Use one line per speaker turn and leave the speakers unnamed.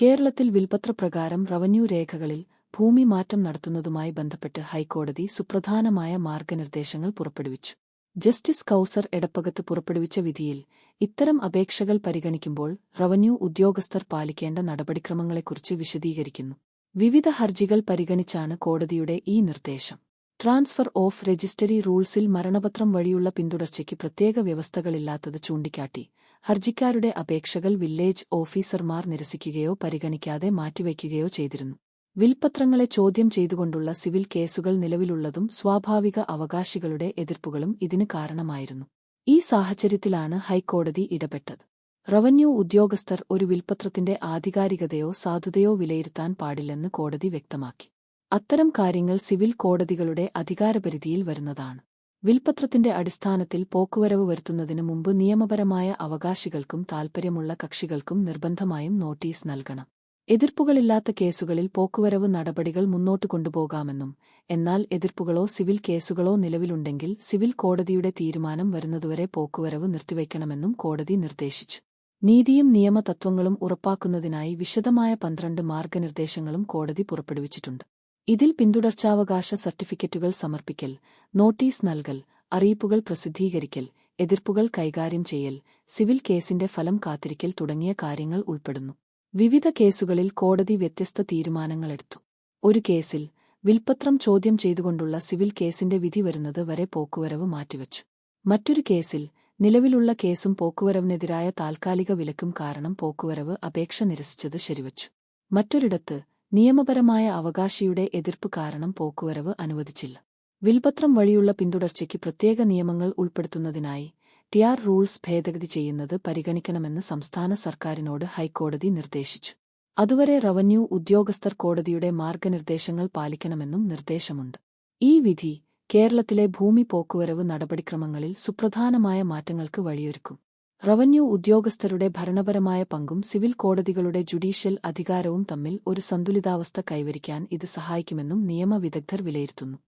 കേരളത്തിൽ വിൽപത്രപ്രകാരം റവന്യൂ രേഖകളിൽ ഭൂമി മാറ്റം നടത്തുന്നതുമായി ബന്ധപ്പെട്ട് ഹൈക്കോടതി സുപ്രധാനമായ മാർഗനിർദ്ദേശങ്ങൾ പുറപ്പെടുവിച്ചു. ജസ്റ്റിസ് കൗസർ എടപ്പകത്ത് പുറപ്പെടുവിച്ച വിധിയിൽ ഇത്തരം അപേക്ഷകൾ പരിഗണിക്കുമ്പോൾ റവന്യൂ ഉദ്യോഗസ്ഥർ പാലിക്കേണ്ട നടപടിക്രമങ്ങളെക്കുറിച്ച് വിശദീകരിക്കുന്നു. വിവിധ ഹർജികൾ പരിഗണിച്ചാണ് കോടതിയുടെ ഈ നിർദ്ദേശം. ട്രാൻസ്ഫർ ഓഫ് രജിസ്റ്ററി റൂൾസിൽ മരണപത്രം വഴിയുള്ള പിന്തുടർച്ചയ്ക്ക് പ്രത്യേക വ്യവസ്ഥകളില്ലാത്തത് ചൂണ്ടിക്കാട്ടി ഹർജിക്കാരുടെ അപേക്ഷകൾ വില്ലേജ് ഓഫീസർമാർ നിരസിക്കുകയോ പരിഗണിക്കാതെ മാറ്റിവയ്ക്കുകയോ ചെയ്തിരുന്നു. വിൽപത്രങ്ങളെ ചോദ്യം ചെയ്തുകൊണ്ടുള്ള സിവിൽ കേസുകൾ നിലവിലുള്ളതും സ്വാഭാവിക അവകാശികളുടെ എതിർപ്പുകളും ഇതിന് കാരണമായിരുന്നു. ഈ സാഹചര്യത്തിലാണ് ഹൈക്കോടതി ഇടപെട്ടത്. റവന്യൂ ഉദ്യോഗസ്ഥർ ഒരു വിൽപത്രത്തിന്റെ ആധികാരികതയോ സാധുതയോ വിലയിരുത്താൻ പാടില്ലെന്ന് കോടതി വ്യക്തമാക്കി. അത്തരം കാര്യങ്ങൾ സിവിൽ കോടതികളുടെ അധികാരപരിധിയിൽ വരുന്നതാണ്. വിൽപത്രത്തിന്റെ അടിസ്ഥാനത്തിൽ പോക്കുവരവ് വരുത്തുന്നതിന് മുമ്പ് നിയമപരമായ അവകാശികൾക്കും താൽപ്പര്യമുള്ള കക്ഷികൾക്കും നിർബന്ധമായും നോട്ടീസ് നൽകണം. എതിർപ്പുകളില്ലാത്ത കേസുകളിൽ പോക്കുവരവ് നടപടികൾ മുന്നോട്ട് കൊണ്ടുപോകാമെന്നും, എന്നാൽ എതിർപ്പുകളോ സിവിൽ കേസുകളോ നിലവിലുണ്ടെങ്കിൽ സിവിൽ കോടതിയുടെ തീരുമാനം വരുന്നതുവരെ പോക്കുവരവ് നിർത്തിവയ്ക്കണമെന്നും കോടതി നിർദ്ദേശിച്ചു. നീതിയും നിയമതത്വങ്ങളും ഉറപ്പാക്കുന്നതിനായി വിശദമായ 12 മാർഗനിർദ്ദേശങ്ങളും കോടതി പുറപ്പെടുവിച്ചിട്ടുണ്ട്. ഇതിൽ പിന്തുടർച്ചാവകാശ സർട്ടിഫിക്കറ്റുകൾ സമർപ്പിക്കൽ, നോട്ടീസ് നൽകൽ, അറിയിപ്പുകൾ പ്രസിദ്ധീകരിക്കൽ, എതിർപ്പുകൾ കൈകാര്യം ചെയ്യൽ, സിവിൽ കേസിന്റെ ഫലം കാത്തിരിക്കൽ തുടങ്ങിയ കാര്യങ്ങൾ ഉൾപ്പെടുന്നു. വിവിധ കേസുകളിൽ കോടതി വ്യത്യസ്ത തീരുമാനങ്ങളെടുത്തു. ഒരു കേസിൽ വിൽപത്രം ചോദ്യം ചെയ്തുകൊണ്ടുള്ള സിവിൽ കേസിന്റെ വിധി വരുന്നത് വരെ പോക്കുവരവ് മാറ്റിവച്ചു. മറ്റൊരു കേസിൽ നിലവിലുള്ള കേസും പോക്കുവരവിനെതിരായ താൽക്കാലിക വിലക്കും കാരണം പോക്കുവരവ് അപേക്ഷ നിരസിച്ചത് ശരിവച്ചു. മറ്റൊരിടത്ത് നിയമപരമായ അവകാശിയുടെ എതിർപ്പ് കാരണം പോക്കുവരവ് അനുവദിച്ചില്ല. വിൽപത്രം വഴിയുള്ള പിന്തുടർച്ചയ്ക്ക് പ്രത്യേക നിയമങ്ങൾ ഉൾപ്പെടുത്തുന്നതിനായി ടിആർ റൂൾസ് ഭേദഗതി ചെയ്യുന്നത് പരിഗണിക്കണമെന്ന് സംസ്ഥാന സർക്കാരിനോട് ഹൈക്കോടതി നിർദ്ദേശിച്ചു. അതുവരെ റവന്യൂ ഉദ്യോഗസ്ഥർ കോടതിയുടെ മാർഗനിർദ്ദേശങ്ങൾ പാലിക്കണമെന്നും നിർദ്ദേശമുണ്ട്. ഈ വിധി കേരളത്തിലെ ഭൂമി പോക്കുവരവ് നടപടിക്രമങ്ങളിൽ സുപ്രധാനമായ മാറ്റങ്ങൾക്ക് വഴിയൊരുക്കും. റവന്യൂ ഉദ്യോഗസ്ഥരുടെ ഭരണപരമായ പങ്കും സിവിൽ കോടതികളുടെ ജുഡീഷ്യൽ അധികാരവും തമ്മിൽ ഒരു സന്തുലിതാവസ്ഥ കൈവരിക്കാൻ ഇത് സഹായിക്കുമെന്നും നിയമവിദഗ്ധർ വിലയിരുത്തുന്നു.